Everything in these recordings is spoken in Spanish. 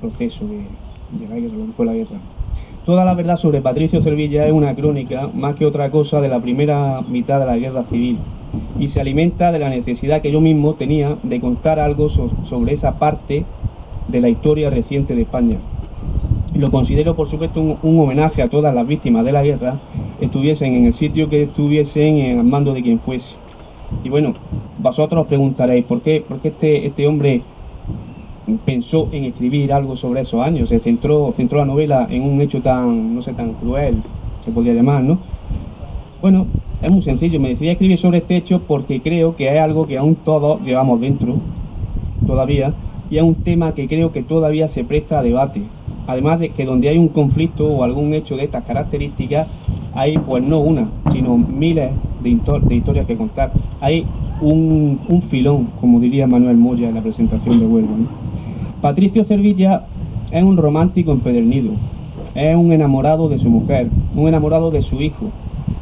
proceso de la guerra, lo que fue la guerra. Toda la verdad sobre Patricio Cervilla es una crónica, más que otra cosa, de la primera mitad de la guerra civil, y se alimenta de la necesidad que yo mismo tenía de contar algo sobre esa parte de la historia reciente de España. Y lo considero, por supuesto, un homenaje a todas las víctimas de la guerra, estuviesen en el sitio que estuviesen, al mando de quien fuese. Y bueno, vosotros os preguntaréis, ¿por qué este hombre pensó en escribir algo sobre esos años? Se centró la novela en un hecho tan, no sé, tan cruel, se podría llamar, ¿no? Bueno, es muy sencillo, me decidí a escribir sobre este hecho porque creo que es algo que aún todos llevamos dentro, todavía, y es un tema que creo que todavía se presta a debate. Además de que donde hay un conflicto o algún hecho de estas características, hay pues no una, sino miles de historias que contar. Hay un filón, como diría Manuel Moya en la presentación de Huelva, ¿no? Patricio Cervilla es un romántico empedernido, es un enamorado de su mujer, un enamorado de su hijo,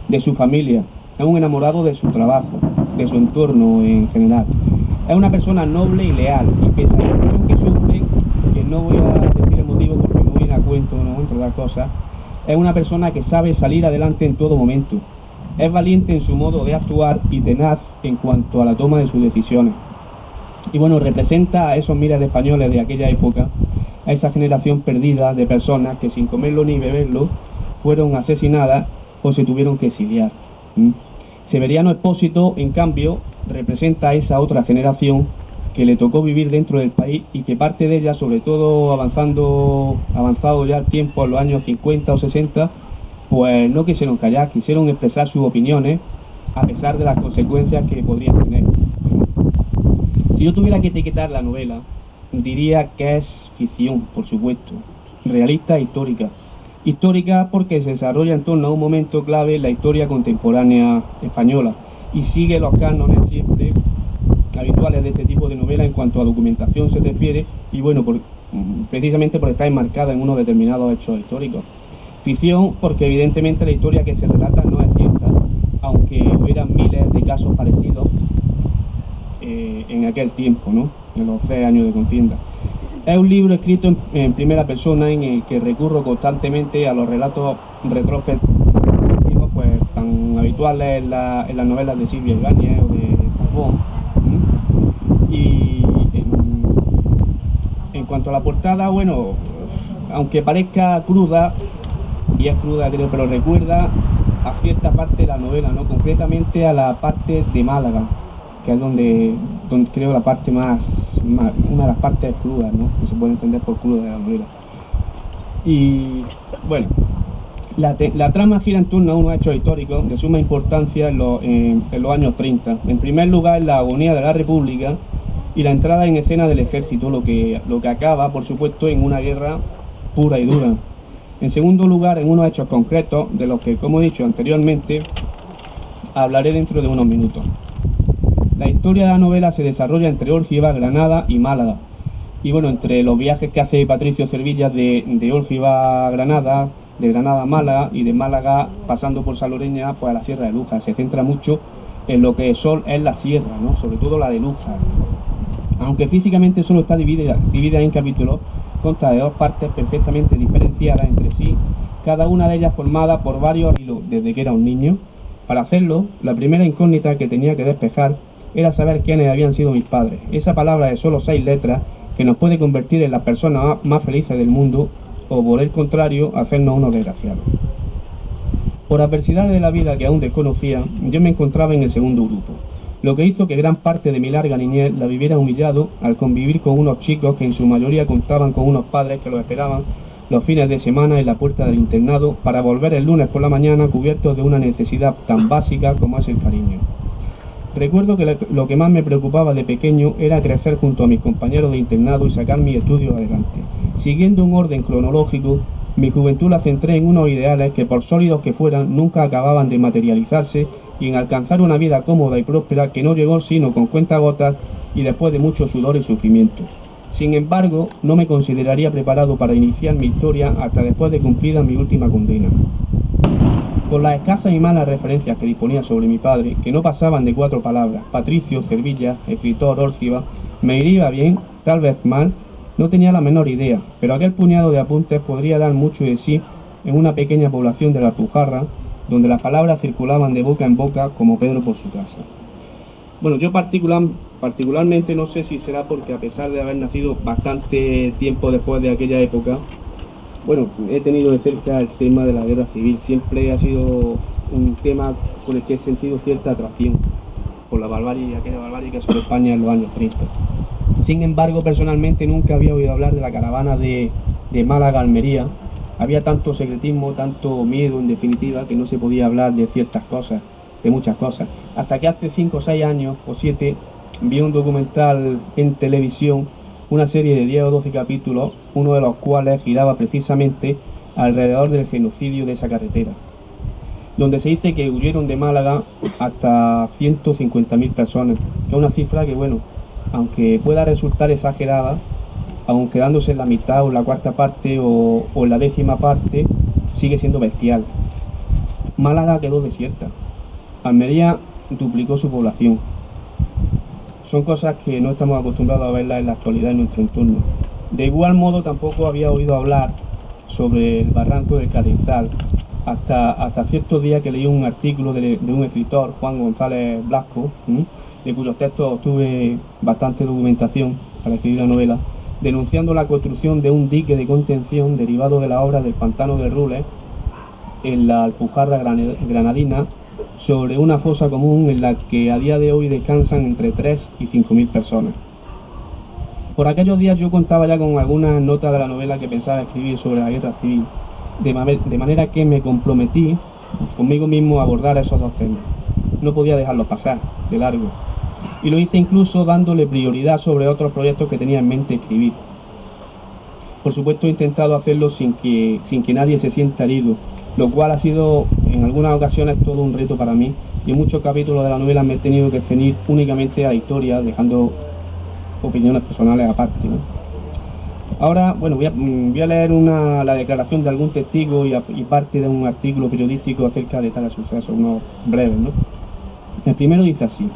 de su familia, es un enamorado de su trabajo, de su entorno en general. Es una persona noble y leal, y pese a la presión que sufre, que no voy a decir el motivo porque no viene a cuento, no, entre otras cosas, es una persona que sabe salir adelante en todo momento. Es valiente en su modo de actuar y tenaz en cuanto a la toma de sus decisiones. Y bueno, representa a esos miles de españoles de aquella época, a esa generación perdida de personas que sin comerlo ni beberlo fueron asesinadas o se tuvieron que exiliar. Severiano Expósito, en cambio, representa a esa otra generación que le tocó vivir dentro del país y que parte de ella, sobre todo avanzado ya el tiempo, en los años 50 o 60, pues no quisieron callar, quisieron expresar sus opiniones a pesar de las consecuencias que podrían tener. Si yo tuviera que etiquetar la novela, diría que es ficción, por supuesto, realista e histórica. Histórica porque se desarrolla en torno a un momento clave en la historia contemporánea española y sigue los cánones siempre habituales de este tipo de novela en cuanto a documentación se refiere, y bueno, precisamente porque está enmarcada en unos determinados hechos históricos. Ficción porque evidentemente la historia que se relata no es cierta, aunque hubieran miles de casos parecidos en aquel tiempo, ¿no?, en los 3 años de contienda. Es un libro escrito en primera persona en el que recurro constantemente a los relatos retrospectivos, pues tan habituales en las novelas de Silvia Ibáñez o de Zafón. Y en cuanto a la portada, bueno, aunque parezca cruda, y es cruda creo, pero recuerda a cierta parte de la novela, ¿no?, concretamente a la parte de Málaga, que es donde creo la parte más, una de las partes crudas, ¿no?, que se puede entender por cruda de la novela. Y bueno, la trama gira en torno a unos hechos históricos de suma importancia en los años 30. En primer lugar, la agonía de la República y la entrada en escena del ejército, lo que acaba, por supuesto, en una guerra pura y dura. En segundo lugar, en unos hechos concretos, de los que, como he dicho anteriormente, hablaré dentro de unos minutos. La historia de la novela se desarrolla entre Órgiva, Granada y Málaga. Y bueno, entre los viajes que hace Patricio Cervilla de Órgiva a Granada, de Granada a Málaga y de Málaga pasando por Salobreña pues a la Sierra de Lújar, se centra mucho en lo que es la sierra, ¿no?, sobre todo la de Lújar. Aunque físicamente solo está dividida en capítulos, consta de 2 partes perfectamente diferenciadas entre sí, cada una de ellas formada por varios hilos desde que era un niño. Para hacerlo, la primera incógnita que tenía que despejar era saber quiénes habían sido mis padres. Esa palabra de solo 6 letras que nos puede convertir en las personas más felices del mundo o, por el contrario, hacernos unos desgraciados. Por adversidades de la vida que aún desconocía, yo me encontraba en el segundo grupo, lo que hizo que gran parte de mi larga niñez la viviera humillado al convivir con unos chicos que en su mayoría contaban con unos padres que los esperaban los fines de semana en la puerta del internado para volver el lunes por la mañana cubiertos de una necesidad tan básica como es el cariño. Recuerdo que lo que más me preocupaba de pequeño era crecer junto a mis compañeros de internado y sacar mis estudios adelante. Siguiendo un orden cronológico, mi juventud la centré en unos ideales que, por sólidos que fueran, nunca acababan de materializarse, y en alcanzar una vida cómoda y próspera que no llegó sino con cuentagotas y después de mucho sudor y sufrimiento. Sin embargo, no me consideraría preparado para iniciar mi historia hasta después de cumplida mi última condena. Con las escasas y malas referencias que disponía sobre mi padre, que no pasaban de 4 palabras, Patricio Cervilla, escritor, Órgiva, me iría bien, tal vez mal, No tenía la menor idea, pero aquel puñado de apuntes podría dar mucho de sí en una pequeña población de la Alpujarra, donde las palabras circulaban de boca en boca como Pedro por su casa. Bueno, yo particularmente no sé si será porque, a pesar de haber nacido bastante tiempo después de aquella época, bueno, he tenido de cerca el tema de la guerra civil. Siempre ha sido un tema con el que he sentido cierta atracción por la barbarie, aquella barbarie que sobre España en los años 30. Sin embargo, personalmente nunca había oído hablar de la caravana de Málaga a Almería. Había tanto secretismo, tanto miedo, en definitiva, que no se podía hablar de ciertas cosas, de muchas cosas. Hasta que hace 5 o 6 años, o 7, vi un documental en televisión, una serie de 10 o 12 capítulos, uno de los cuales giraba precisamente alrededor del genocidio de esa carretera, donde se dice que huyeron de Málaga hasta 150.000 personas, que es una cifra que, bueno, aunque pueda resultar exagerada, aun quedándose en la mitad o en la cuarta parte o en la 10ª parte, sigue siendo bestial. Málaga quedó desierta. Almería duplicó su población. Son cosas que no estamos acostumbrados a verlas en la actualidad en nuestro entorno. De igual modo, tampoco había oído hablar sobre el barranco del Cadenzal hasta ciertos días que leí un artículo de un escritor, Juan González Blasco, de cuyos textos obtuve bastante documentación para escribir la novela, denunciando la construcción de un dique de contención derivado de la obra del pantano de Rules en la Alpujarra granadina, sobre una fosa común en la que a día de hoy descansan entre 3 y 5.000 personas. Por aquellos días yo contaba ya con algunas notas de la novela que pensaba escribir sobre la guerra civil, de manera que me comprometí conmigo mismo a abordar esos dos temas. No podía dejarlos pasar de largo, y lo hice incluso dándole prioridad sobre otros proyectos que tenía en mente escribir. Por supuesto, he intentado hacerlo sin que nadie se sienta herido, lo cual ha sido en algunas ocasiones todo un reto para mí, y en muchos capítulos de la novela me he tenido que ceñir únicamente a la historia, dejando opiniones personales aparte, ¿no? Ahora, bueno, voy a leer la declaración de algún testigo y parte de un artículo periodístico acerca de tales sucesos, unos breves, ¿no? El primero dice así: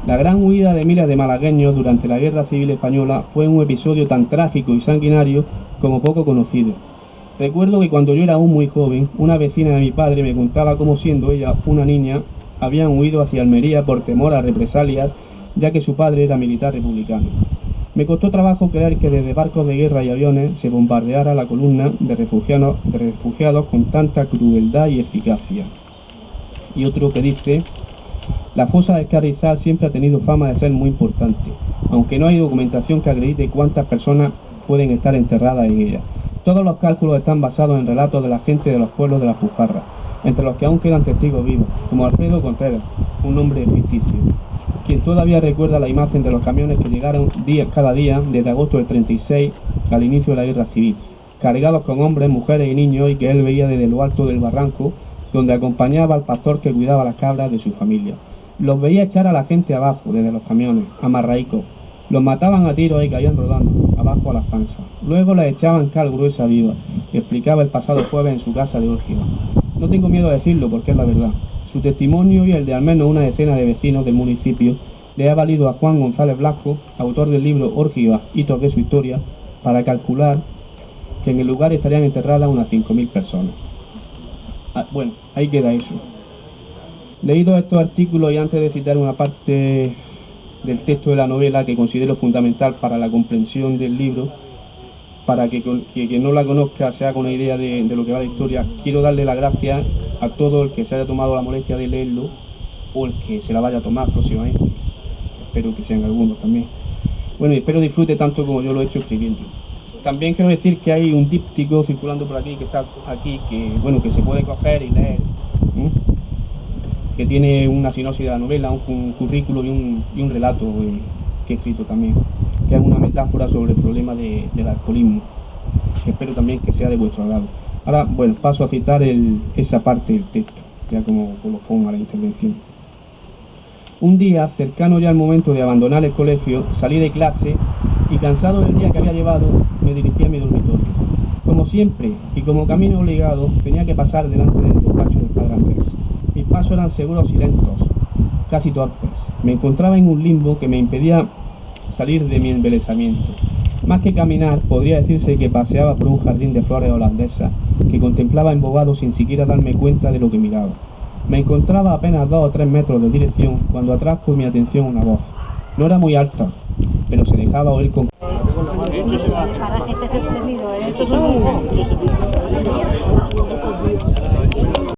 la gran huida de miles de malagueños durante la Guerra Civil Española fue un episodio tan trágico y sanguinario como poco conocido. Recuerdo que cuando yo era aún muy joven, una vecina de mi padre me contaba cómo, siendo ella una niña, habían huido hacia Almería por temor a represalias, ya que su padre era militar republicano. Me costó trabajo creer que desde barcos de guerra y aviones se bombardeara la columna de refugiados con tanta crueldad y eficacia. Y otro que dice: la fosa del Carrizal siempre ha tenido fama de ser muy importante, aunque no hay documentación que acredite cuántas personas pueden estar enterradas en ella. Todos los cálculos están basados en relatos de la gente de los pueblos de la Alpujarra, entre los que aún quedan testigos vivos, como Alfredo Contreras, un hombre ficticio, quien todavía recuerda la imagen de los camiones que llegaron cada día desde agosto del 36 al inicio de la Guerra Civil, cargados con hombres, mujeres y niños, y que él veía desde lo alto del barranco, donde acompañaba al pastor que cuidaba las cabras de su familia. Los veía echar a la gente abajo desde los camiones, amarraicos. Los mataban a tiros y caían rodando, abajo a las panzas. Luego les echaban cal gruesa viva, que explicaba el pasado jueves en su casa de Órgiva. No tengo miedo a decirlo porque es la verdad. Su testimonio y el de al menos una decena de vecinos del municipio le ha valido a Juan González Blasco, autor del libro Órgiva, hitos de su historia, para calcular que en el lugar estarían enterradas unas 5.000 personas. Bueno, ahí queda eso. Leído estos artículos y antes de citar una parte del texto de la novela que considero fundamental para la comprensión del libro, para que quien no la conozca se haga una idea de lo que va la historia, quiero darle las gracias a todo el que se haya tomado la molestia de leerlo o el que se la vaya a tomar próximamente. Espero que sean algunos también. Bueno, y espero disfrute tanto como yo lo he hecho escribiendo. También quiero decir que hay un díptico circulando por aquí, que está aquí, que se puede coger y leer, que tiene una sinopsis de la novela, un currículo y un relato que he escrito también, que es una metáfora sobre el problema del alcoholismo, que espero también que sea de vuestro agrado. Ahora, bueno, paso a citar esa parte del texto, ya como colofón a la intervención. Un día, cercano ya al momento de abandonar el colegio, salí de clase y, cansado del día que había llevado, me dirigí a mi dormitorio. Como siempre, y como camino obligado, tenía que pasar delante del despacho del padre Andrés. Mis pasos eran seguros y lentos, casi torpes. Me encontraba en un limbo que me impedía salir de mi embelesamiento. Más que caminar, podría decirse que paseaba por un jardín de flores holandesas, que contemplaba embobado sin siquiera darme cuenta de lo que miraba. Me encontraba a apenas 2 o 3 metros de dirección cuando atrajo mi atención una voz. No era muy alta, pero se dejaba oír con...